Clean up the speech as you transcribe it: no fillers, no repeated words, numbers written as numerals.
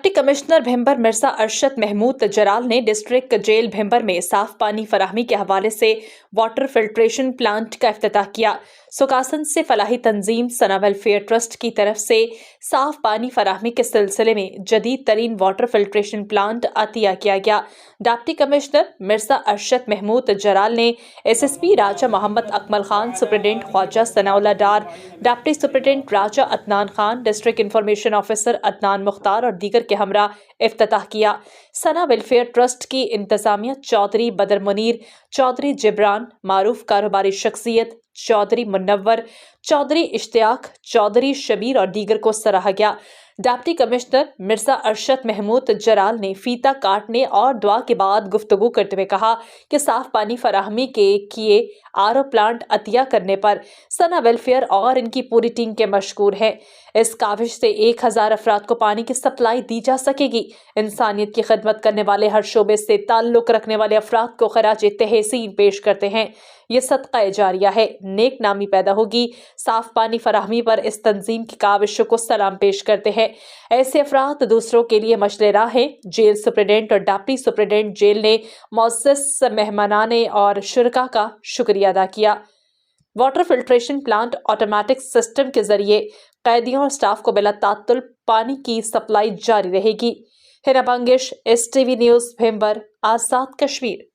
Deputy commissioner Bhimber Mirza Arshad Mahmood Jalal ने district jail Bhimber में साफ पानी फराहमी के हवाले से वाटर फिल्ट्रेशन प्लांट का इफ्तिताह किया। सुकासन से फलाही तंजीम सना वेलफेयर ट्रस्ट की तरफ से साफ पानी फराहमी के सिलसिले में जदीद तरीन वाटर फिल्ट्रेशन प्लांट अतिया किया गया। डिप्टी कमिश्नर मिर्जा अरशद महमूद जलाल ने SSP Raja Mohammad Akmal Khan, superintendent Khawaja Sanaullah Dar, deputy superintendent Raja Adnan Khan, district information officer Adnan Mukhtar और दीगर के हमरा इफ्तिताह किया। सना वेलफेयर ट्रस्ट की इंतजामिया चौधरी बदर मुनीर, चौधरी जिब्रान, मारूफ कारोबारी शख्सियत चौधरी मुन्नवर, चौधरी इश्तियाक, चौधरी शबीर और दीगर को सराहा गया। डिप्टी कमिश्नर मिर्जा अरशद महमूद जलाल ने फीता काटने और दुआ के बाद गुफ्तगू करते हुए कहा कि साफ पानी फराहमी के किए RO प्लांट अतिया करने पर सना वेलफेयर और इनकी पूरी टीम के मशकूर हैं। इस काविश से 1000 अफराद को पानी की सप्लाई दी जा सकेगी। इंसानियत की खिदमत करने वाले हर शोबे से ताल्लुक रखने वाले अफराद को खराज तहसीन पेश करते हैं। ये सदका जारिया है, नेक नामी पैदा होगी। साफ पानी फराहमी पर इस तंजीम की काविशों को सलाम पेश करते हैं। ऐसे अफराद दूसरों के लिए मशले राह हैं। जेल सुप्रिटेंडेंट और डिप्टी सुप्रिटेंडेंट जेल ने मुअज़्ज़ज़ मेहमानाने और शुरका का शुक्रिया अदा किया। Water filtration plant automatic system के जरिए कैदियों और स्टाफ को बिला तात्तुल पानी की सप्लाई जारी रहेगी। Hina बंगिश, STV news Bhimber, Azad Kashmir.